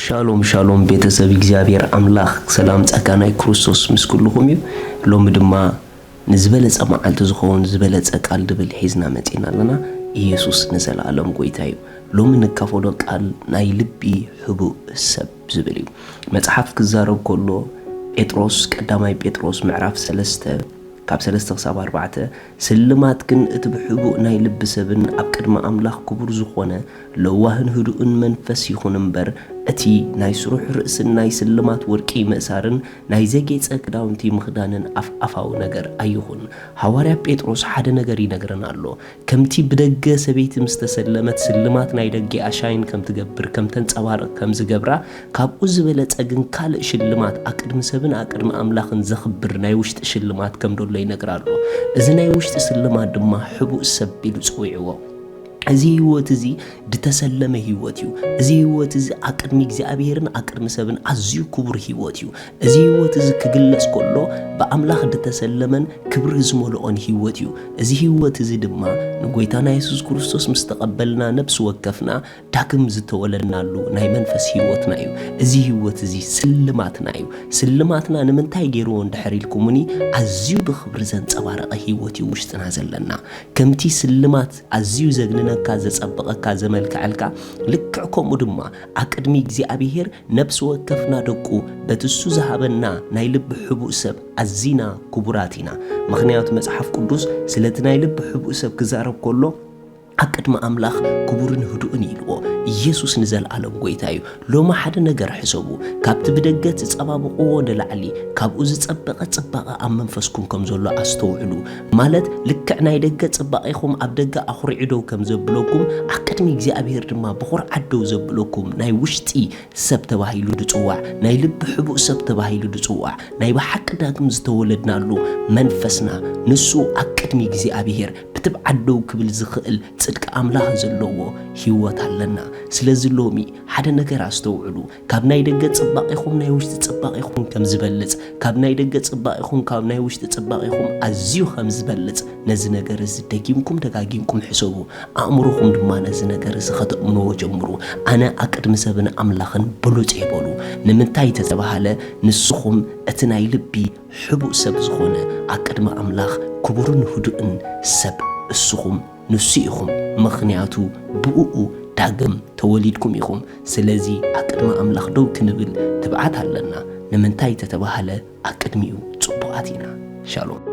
ሻሎም ቤተሰብ እግዚአብሔር አምላክ ሰላም ጸጋናይ ክርስቶስ ምስኩልኩም እዩ ሎም ድማ ንዝበለጸ መዓልቲ ዝኸውን ዝበለጸ ቃል ድብል ሒዝና መጺና ኣለና ኢየሱስ ንዘላለም ጎይታ እዩ ሎም ንካፈሎ ቃል ናይ ልቢ ሕቡእ ሰብ ዝብል እዩ መጽሓፍ ክዛረብ ከሎ ጴጥሮስ ቀዳማይ ጴጥሮስ ምዕራፍ 3 ካብ 3 ክሳብ 4 ስልማት ግን እትብሕቡእ ናይ ልቢ ሰብን ኣብ ቅድመ ኣምላኽ ክቡር ዝኾነ ለዋህን ህዱእን መንፈስ ይኹን እምበር እቲ ናይ ስሩሕ ርእስን ናይ ስልማት ወርቂ መእሳርን ናይ ዘጌጸ ክዳውንቲ ምኽዳንን ኣፍኣፋዊ ነገር ኣይኹን ሐዋርያ ጴጥሮስ ሓደ ነገር ይነግረና ኣሎ ከምቲ ብደገ ሰበይቲ ምስተሰለመት ስልማት ናይ ደገ ኣሻይን ከም ትገብር ከም ተንጸባርቕ ከም ዝገብራ ካብኡ ዝበለጸ ግን ካልእ ሽልማት ኣቅድሚ ሰብን ኣቅድሚ ኣምላኽን ዘኽብር ናይ ውሽጢ ሽልማት ከም ደሎ ይነግራሉ እዚ ናይ ውሽጢ ስልማት ድማ ሕቡእ ሰብ ኢሉ ጽውዕዎ እዚ ህይወት እዚ ድተሰለመ ህይወት እዩ እዚ ህይወት እዚ ኣቅድሚ እግዚአብሔርን ኣቅድሚ ሰብን ኣዝዩ ክቡር ህይወት እዩ እዚ ህይወት እዚ ክግለጽ ከሎ በአምላኽ ድተሰለመን ክብሪ ዝመልኦን ህይወት እዩ እዚ ህይወት እዚ ድማ ንጎይታና ኢየሱስ ክርስቶስ ምስተቀበልና ነብስ ወከፍና ዳግም ዝተወለድናሉ ናይ መንፈስ ህይወትና እዩ እዚ ህይወት እዚ ስልማትና እዩ ስልማትና ንምንታይ ገይርዎ እንድሕሪልኩምኒ ኣዝዩ ብክብሪ ዘንጸባረቐ ህይወት እዩ ውሽጥና ዘለና ከምቲ ስልማት ኣዝዩ ዘግንነካ ዘጸበቐካ ዘመልክዐልካ ልክዕ ከምኡ ድማ ኣቅድሚ እግዚአብሔር ነብስ ወከፍና ደቁ በትሱ ዝሃበና ናይ ልቢ ሕቡእ ሰብ ኣዚና ክቡራት ኢና ምኽንያቱ መጽሓፍ ቅዱስ ስለቲ ናይ ልቢ ሕቡእ ሰብ ክዛረብ ከሎ ኣቅድሚ ኣምላኽ ክቡርን ህዱእን ይልዎ ኢየሱስ ንዘለዓለም ጎይታ እዩ ሎማ ሓደ ነገር ሕሰቡ ካብቲ ብደገ ዝጸባብቕዎ ንላዕሊ ካብኡ ዝጸበቐ ጽባቐ ኣብ መንፈስኩም ከም ዘሎ ኣስተውዕሉ ማለት ልክዕ ናይ ደገ ጽባቐኹም ኣብ ደገ ኣኹሪዕዶ ከም ዘብለኩም ኣቅድሚ እግዚአብሔር ድማ ብኹርዓት ደው ዘብለኩም ናይ ውሽጢ ሰብ ተባሂሉ ድጽዋዕ ናይ ልቢ ሕቡእ ሰብ ተባሂሉ ድጽዋዕ ናይ ብሓቂ ዳግም ዝተወለድናሉ መንፈስና ንሱ ኣቅድሚ እግዚአብሔር ብትብዓት ደው ክብል ዝኽእል ጽድቂ ኣምላኽ ዘለዎ ህይወት ኣለና ስለዚ ሎሚ ሓደ ነገር ኣስተውዕሉ ካብ ናይ ደገ ጽባቐኹም ናይ ውሽጢ ጽባቐኹም ከም ዝበልጽ ካብ ናይ ደገ ጽባቐኹም ካብ ናይ ውሽጢ ጽባቐኹም ኣዝዩ ከም ዝበልጽ ነዚ ነገር እዚ ደጊምኩም ደጋጊምኩም ሕሰቡ ኣእምሮኹም ድማ ነዚ ነገር እዚ ከተእምንዎ ጀምሩ ኣነ ኣቅድሚ ሰብን ኣምላኽን ብሉጽ ይበሉ ንምንታይ ተተባሃለ ንስኹም እቲ ናይ ልቢ ሕቡእ ሰብ ዝኾነ ኣቅድሚ ኣምላኽ ክቡርን ህዱእን ሰብ እስኹም ንሱ ኢኹም ምኽንያቱ ብኡኡ ዳግም ተወሊድኩም ኢኹም ስለዚ ኣቅድሚ ኣምላኽ ደው ክንብል ትብዓት ኣለና ንምንታይ ተተባሃለ ኣቅድሚኡ ጽቡቓት ኢና ሻሎም